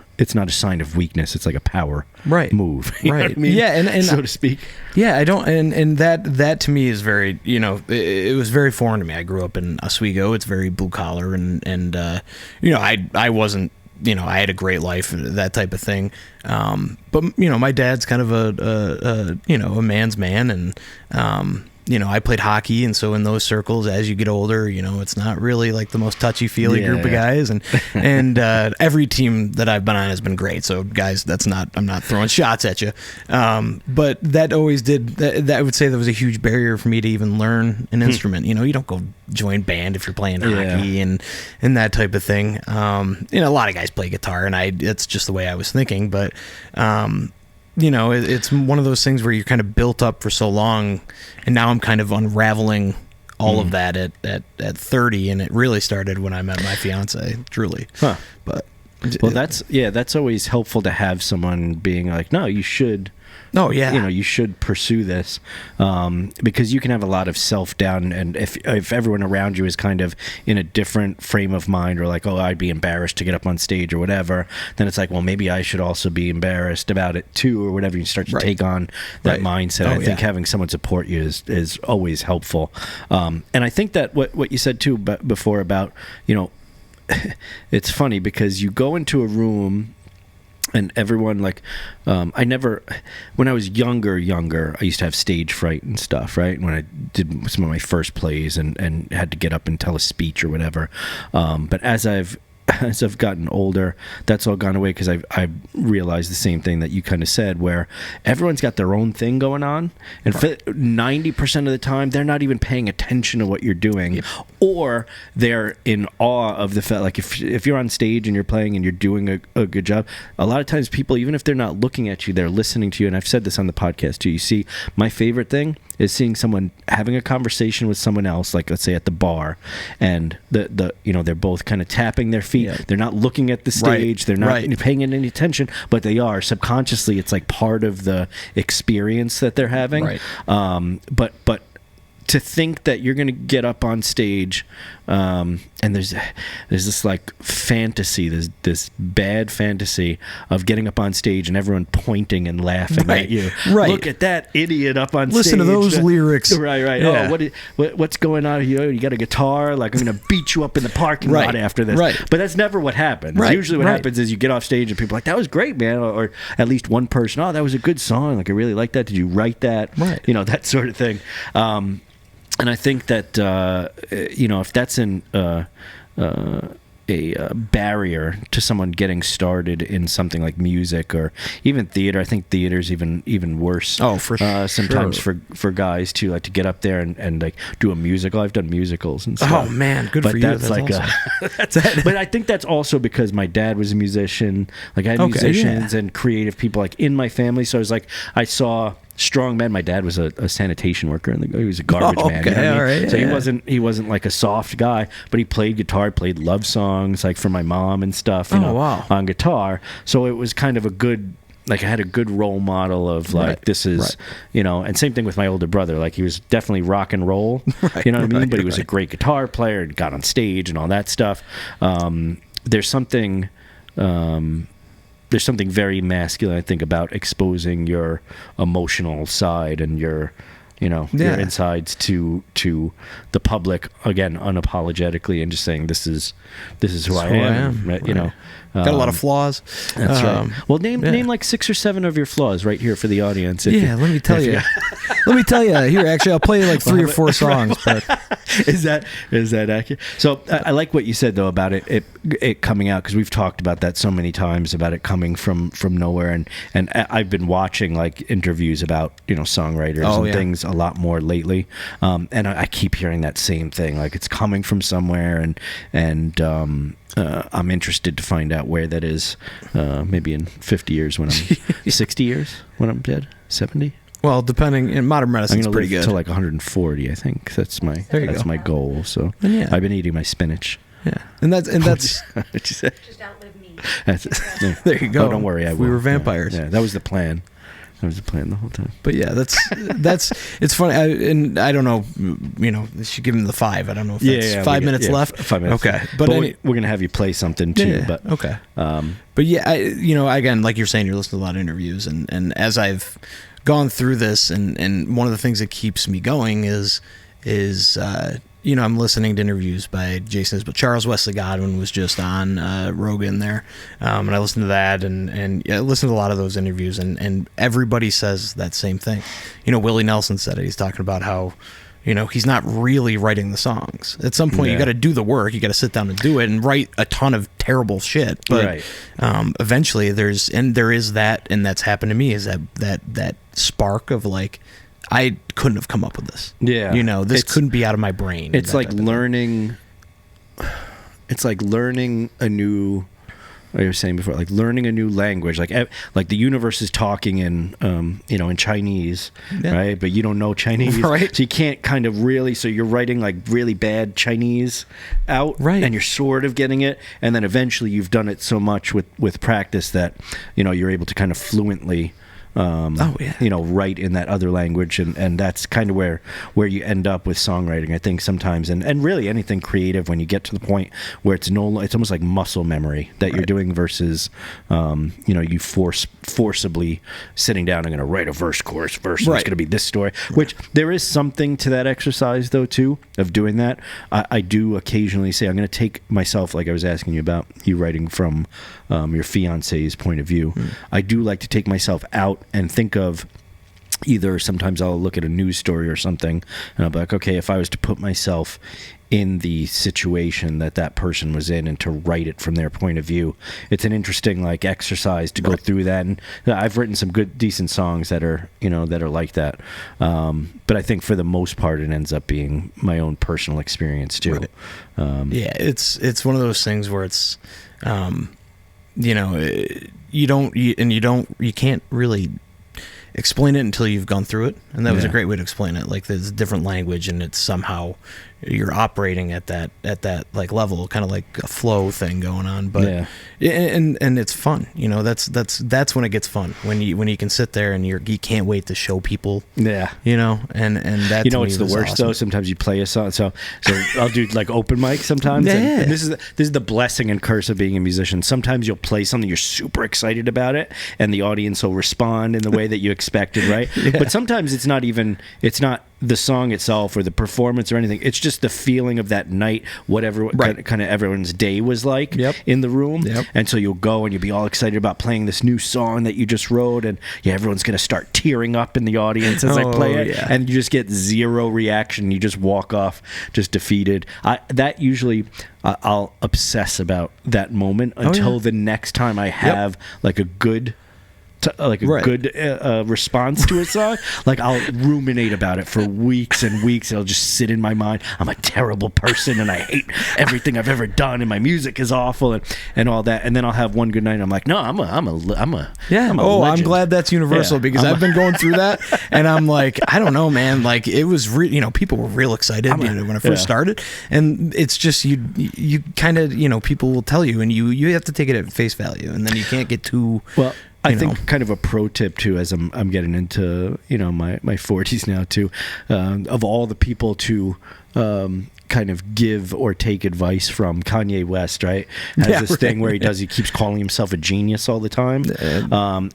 sign of weakness. It's like a power move. You know what I mean? Yeah, and so to speak. Yeah, I don't, and that to me is very, it was very foreign to me. I grew up in Oswego. It's very blue collar, and I wasn't. I had a great life, that type of thing. But my dad's kind of a man's man, and I played hockey, and so in those circles, as you get older, it's not really like the most touchy-feely group of guys, and every team that I've been on has been great. So guys, I'm not throwing shots at you, but that always did. That I would say that was a huge barrier for me to even learn an instrument. You don't go join band if you're playing hockey and that type of thing. A lot of guys play guitar, and that's just the way I was thinking, but. It's one of those things where you're kind of built up for so long, and now I'm kind of unraveling all of that at 30, and it really started when I met my fiance, truly. Huh. But that's always helpful to have someone being like, no, you should. Oh yeah, you should pursue this, because you can have a lot of self-doubt, and if everyone around you is kind of in a different frame of mind, or like, oh, I'd be embarrassed to get up on stage or whatever, then it's like, well, maybe I should also be embarrassed about it too, or whatever. You start to take on that mindset. I think having someone support you is always helpful, and I think that what you said too before about it's funny because you go into a room. And everyone, like, when I was younger, I used to have stage fright and stuff, right? When I did some of my first plays and had to get up and tell a speech or whatever. But as I've gotten older, that's all gone away, because I've realized the same thing that you kind of said, where everyone's got their own thing going on, and 90% of the time they're not even paying attention to what you're doing, or they're in awe of the fact, like if you're on stage and you're playing and you're doing a good job, a lot of times people, even if they're not looking at you, they're listening to you. And I've said this on the podcast too. You see, my favorite thing is seeing someone having a conversation with someone else, like let's say at the bar, and they're both kind of tapping their feet. Yeah. They're not looking at the stage. They're not paying any attention, but they are subconsciously. It's like part of the experience that they're having. Right. But to think that you're going to get up on stage, and there's this like fantasy, this bad fantasy of getting up on stage and everyone pointing and laughing at you. Right. Look at that idiot up on stage. Listen to those lyrics. Right. Yeah. Oh, what's going on? You got a guitar? Like, I'm going to beat you up in the parking lot after this. Right. But that's never what happens. Right. Usually what happens is you get off stage and people are like, that was great, man. Or at least one person, oh, that was a good song. Like, I really like that. Did you write that? Right. That sort of thing. And I think that, if that's a barrier to someone getting started in something like music or even theater. I think theater's even worse. Oh, for sure. Sometimes for guys too, like to get up there and like do a musical. I've done musicals and stuff. Oh man, good for you. That's like awesome. But I think that's also because my dad was a musician. Like I had musicians and creative people like in my family. So I was like, I saw strong men. My dad was a sanitation worker, and he was a garbage man. You know what I mean? Right, so he wasn't like a soft guy, but he played guitar, played love songs like for my mom and stuff. On guitar. So it was kind of a good. Like I had a good role model of like this is and same thing with my older brother. Like he was definitely rock and roll, you know what I mean? But he was a great guitar player and got on stage and all that stuff. There's something very masculine, I think, about exposing your emotional side and your insides to the public, again, unapologetically, and just saying this is who I am. Right? Got a lot of flaws. That's right. Well, name like 6 or 7 of your flaws right here for the audience. Let me tell you. Let me tell you. Here, actually, I'll play like 3 or 4 songs. But is that accurate? So I like what you said though about it coming out, because we've talked about that so many times about it coming from nowhere, and I've been watching like interviews about songwriters and things a lot more lately, and I keep hearing that same thing, like it's coming from somewhere, and I'm interested to find out where that is, maybe in 50 years when I'm 60 years when I'm dead, 70. Well, depending, in modern medicine, it's pretty good. To like 140, I think that's my goal. So I've been eating my spinach. Yeah, and that's what'd you say? Just outlive me. There you go. Oh, don't worry, we were vampires. Yeah, that was the plan. That was the plan the whole time. But yeah, that's it's funny. I don't know. You should give him the 5. I don't know if that's 5 minutes left. 5 minutes. Okay, but we're gonna have you play something too. Yeah, but okay. But yeah, again, like you're saying, you're listening to a lot of interviews, and as I've gone through this, and one of the things that keeps me going is I'm listening to interviews by Jason, but Charles Wesley Godwin was just on Rogan there, and I listened to that, and I listened to a lot of those interviews, and everybody says that same thing. Willie Nelson said it. He's talking about how he's not really writing the songs. At some point, you got to do the work. You got to sit down and do it and write a ton of terrible shit. But eventually, there is that, and that's happened to me. Is that spark of like, I couldn't have come up with this. Yeah. This couldn't be out of my brain. It's like learning. It's like learning a new. Like I was saying before, like learning a new language. Like the universe is talking in, in Chinese, right? But you don't know Chinese, right? So you can't kind of really. So you're writing like really bad Chinese out, right? And you're sort of getting it, and then eventually you've done it so much with practice that you're able to kind of fluently. Write in that other language, and that's kind of where you end up with songwriting, I think, sometimes, and really anything creative, when you get to the point where it's almost like muscle memory that you're doing versus you forcibly sitting down and going to write a verse, chorus, verse, and it's going to be this story, which there is something to that exercise though too, of doing that. I do occasionally say I'm going to take myself, like I was asking you about you writing from your fiance's point of view. I do like to take myself out and think of either, sometimes I'll look at a news story or something and I'll be like, okay, if I was to put myself in the situation that person was in and to write it from their point of view, it's an interesting like exercise to go through that. And I've written some good, decent songs that are like that. But I think for the most part, it ends up being my own personal experience too. Right. It's one of those things where it's, you can't really, explain it until you've gone through it, and that was a great way to explain it. Like there's a different language, and it's somehow you're operating at that like level, kind of like a flow thing going on. But and it's fun, you know. That's when it gets fun, when you can sit there and you can't wait to show people. Yeah, you know, and that, you know, it's the worst awesome. Though. Sometimes you play a song, so I'll do like open mic sometimes. Yeah. And this is the blessing and curse of being a musician. Sometimes you'll play something, you're super excited about it, and the audience will respond in the way that you expected, right? But sometimes it's not the song itself or the performance or anything. It's just the feeling of that night, whatever kind of everyone's day was like in the room. And so you'll go and you'll be all excited about playing this new song that you just wrote, and everyone's going to start tearing up in the audience as I play it, and you just get zero reaction. You just walk off just defeated. That usually I'll obsess about that moment until the next time I have like a good good response to a song. Like I'll ruminate about it for weeks and weeks. It'll just sit in my mind. I'm a terrible person and I hate everything I've ever done and my music is awful and all that. And then I'll have one good night and I'm like, no, I'm a legend. I'm glad that's universal because I've been going through that and I'm like, I don't know, man. Like it was people were real excited when I first started, and it's just you kind of people will tell you and you have to take it at face value, and then you can't get too I think kind of a pro tip too, as I'm getting into my 40s now too, of all the people to kind of give or take advice from. Kanye West, right, has this thing where he keeps calling himself a genius all the time,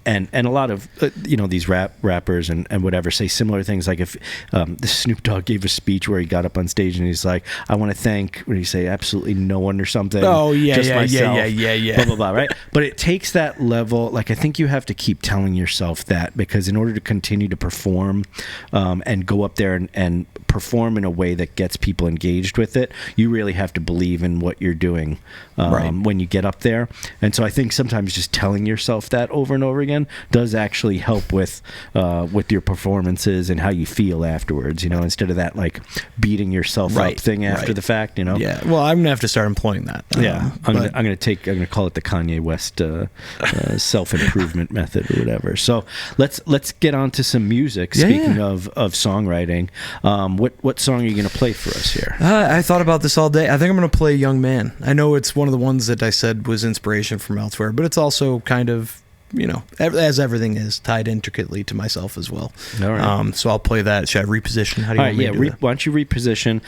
and a lot of these rappers and whatever say similar things. Like if the Snoop Dogg gave a speech where he got up on stage and he's like, I want to thank, what do you say, absolutely no one or something. Blah blah blah, right? But it takes that level. Like I think you have to keep telling yourself that, because in order to continue to perform and go up there and perform in a way that gets people engaged with it, you really have to believe in what you're doing when you get up there. And so I think sometimes just telling yourself that over and over again does actually help with your performances and how you feel afterwards, instead of that like beating yourself up thing after the fact. Yeah, well, I'm gonna have to start employing that. I'm gonna call it the Kanye West self-improvement method or whatever. So let's get on to some music. Speaking of songwriting, what song are you gonna play for us here? I thought about this all day. I think I'm going to play Young Man. I know it's one of the ones that I said was inspiration from elsewhere, but it's also kind of, as everything is, tied intricately to myself as well. All right. So I'll play that. Should I reposition? How do you want me to do that? Why don't you reposition?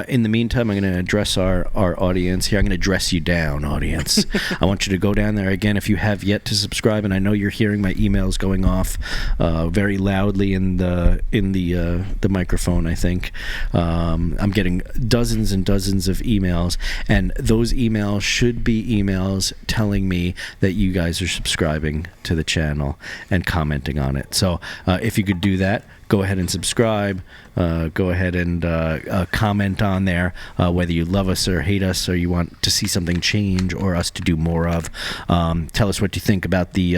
In the meantime, I'm going to address our audience here. I'm going to dress you down, audience. I want you to go down there again if you have yet to subscribe. And I know you're hearing my emails going off very loudly in the microphone. I think I'm getting dozens and dozens of emails, and those emails should be emails telling me that you guys are subscribing to the channel and commenting on it. So if you could do that, go ahead and subscribe. Go ahead and comment on there, whether you love us or hate us, or you want to see something change or us to do more of. Tell us what you think about the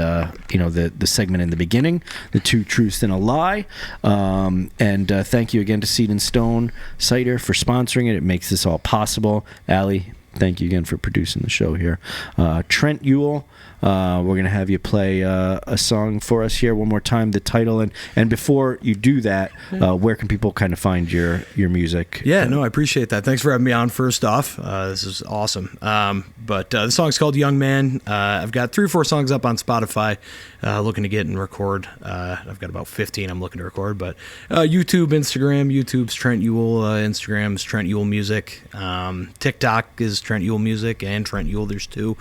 segment in the beginning, the 2 truths and a lie. And thank you again to Seed and Stone Cider for sponsoring it. It makes this all possible. Allie, thank you again for producing the show here. Trent Ule, we're going to have you play a song for us here one more time, the title. And before you do that, where can people kind of find your music? Yeah, no, I appreciate that. Thanks for having me on first off. This is awesome. But the song's called Young Man. I've got 3 or 4 songs up on Spotify, looking to get and record. I've got about 15 I'm looking to record. But YouTube, Instagram, YouTube's Trent Ule, Instagram's Trent Ule Music. TikTok is Trent Ule Music and Trent Ule. There's 2.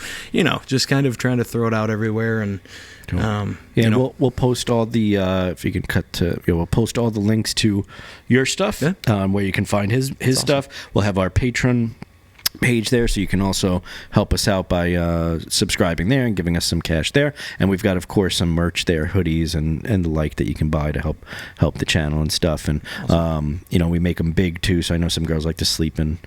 Just kind of trying to throw it out everywhere, and we'll post all the if you can cut to we'll post all the links to your stuff, where you can find his stuff. Awesome. We'll have our Patreon page there, so you can also help us out by subscribing there and giving us some cash there. And we've got, of course, some merch there, hoodies and the like, that you can buy to help the channel and stuff. And awesome. We make them big too, so I know some girls like to sleep in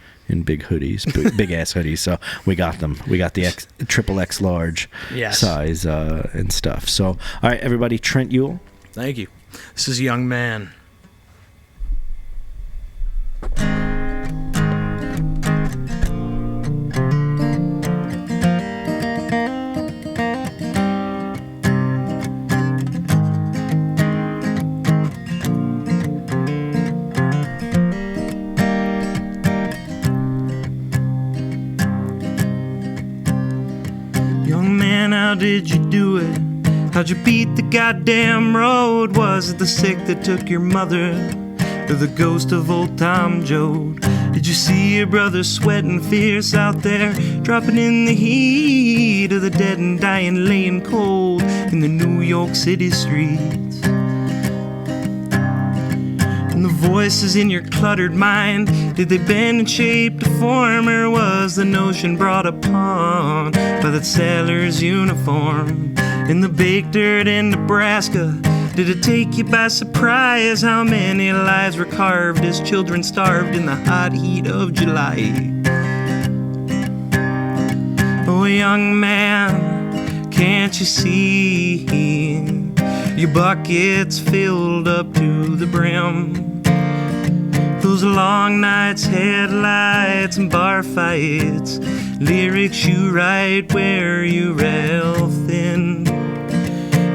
big hoodies, big ass hoodies. So we got them. We got the XXX large size and stuff. So, all right, everybody, Trent Ule. Thank you. This is Young Man. how did you do it? How'd you beat the goddamn road? Was it the sick that took your mother? Or the ghost of old Tom Joad? Did you see your brother sweating fierce out there, dropping in the heat of the dead and dying, laying cold in the New York City streets? And the voices in your cluttered mind, did they bend and shape to form, or was the notion brought upon by that sailor's uniform? In the baked dirt in Nebraska, did it take you by surprise how many lives were carved as children starved in the hot heat of July? Oh, young man, can't you see your bucket's filled up to the brim? Those long nights, headlights, and bar fights, lyrics you write where you rail thin.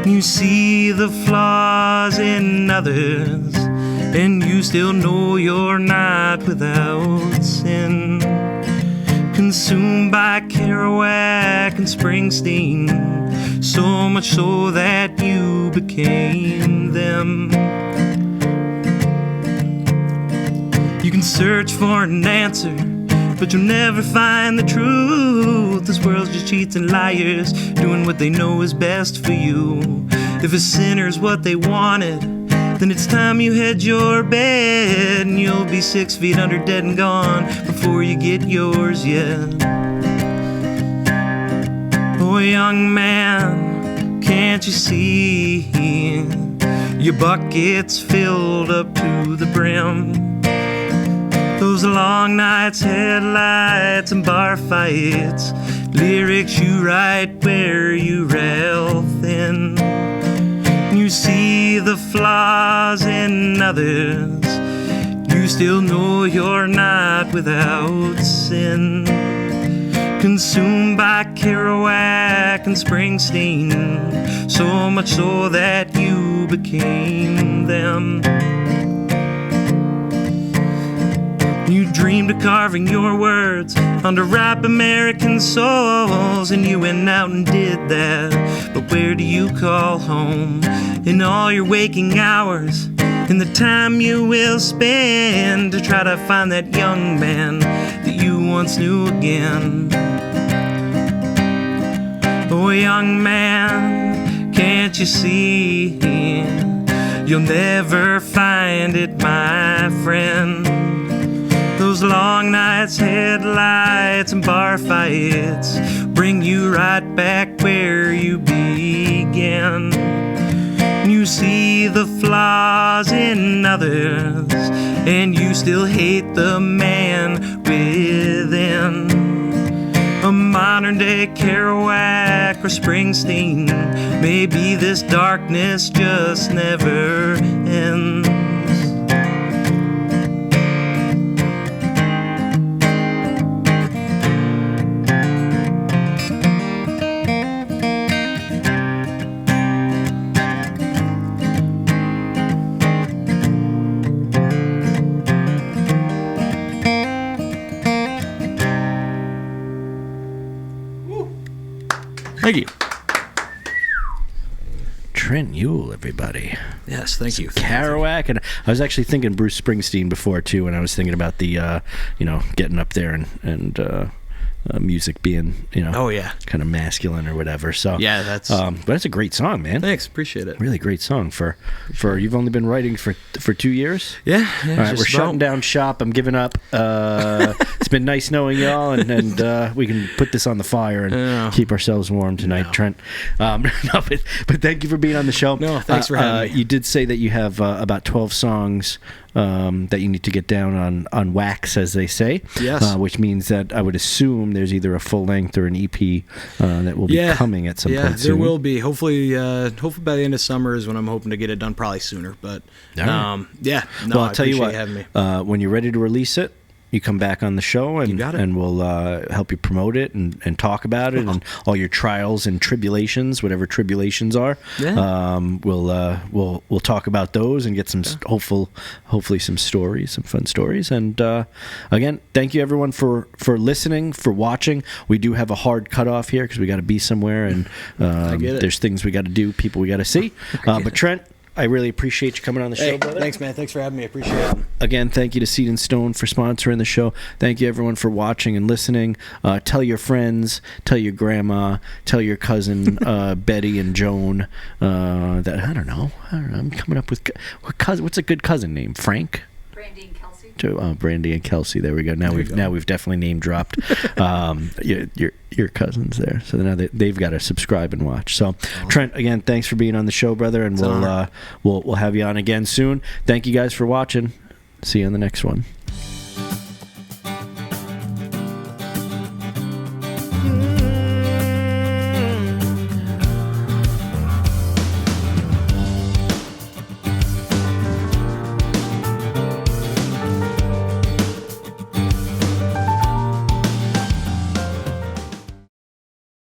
You see the flaws in others, and you still know you're not without sin. Consumed by Kerouac and Springsteen, so much so that you became them. You can search for an answer, but you'll never find the truth. This world's just cheats and liars, doing what they know is best for you. If a sinner's what they wanted, then it's time you head your bed, and you'll be 6 feet under, dead and gone, before you get yours yet. Oh, young man, can't you see your bucket's filled up to the brim? Those long nights, headlights, and bar fights, lyrics you write where you rail thin. You see the flaws in others, you still know you're not without sin. Consumed by Kerouac and Springsteen, so much so that you became them. You dreamed of carving your words onto ripe American souls, and you went out and did that. But where do you call home? In all your waking hours, in the time you will spend to try to find that young man that you once knew again. Oh, young man, can't you see? You'll never find it, my friend. Those long nights, headlights, and bar fights bring you right back where you began. You see the flaws in others, and you still hate the man within. A modern day Kerouac or Springsteen, maybe this darkness just never ends. Thank you. Trent Ule, everybody. Yes, thank you. Kerouac, and I was actually thinking Bruce Springsteen before too, and I was thinking about the, getting up there and music being, oh yeah, kind of masculine or whatever. So yeah, that's. But it's a great song, man. Thanks, appreciate it. Really great song for you've only been writing for 2 years. Yeah. All right, we're shutting down shop. I'm giving up. It's been nice knowing y'all, and we can put this on the fire and keep ourselves warm tonight, Trent. But thank you for being on the show. No, thanks for having me. You did say that you have about 12 songs that you need to get down on wax, as they say. Yes. Which means that I would assume there's either a full length or an EP that will be coming at some point soon. Yeah, there will be. Hopefully by the end of summer is when I'm hoping to get it done. Probably sooner, but right. yeah. No, Well, I'll tell you what. Having me. When you're ready to release it, you come back on the show, and we'll help you promote it and talk about it and all your trials and tribulations, whatever tribulations are. Yeah. We'll talk about those and get some hopefully some stories, some fun stories. And again, thank you everyone for listening, for watching. We do have a hard cutoff here because we got to be somewhere, and there's things we got to do, people we got to see. But Trent, I really appreciate you coming on the show, brother. Thanks, man. Thanks for having me. I appreciate it. Again, thank you to Seed and Stone for sponsoring the show. Thank you, everyone, for watching and listening. Tell your friends, tell your grandma, tell your cousin Betty and Joan that I don't know. I'm coming up with what's a good cousin name? Frank? Brandy and Kelsey. Brandy and Kelsey. There we go. Now we've definitely name dropped your cousins there. So now they've got to subscribe and watch. So Trent, again, thanks for being on the show, brother, and we'll have you on again soon. Thank you guys for watching. See you on the next one.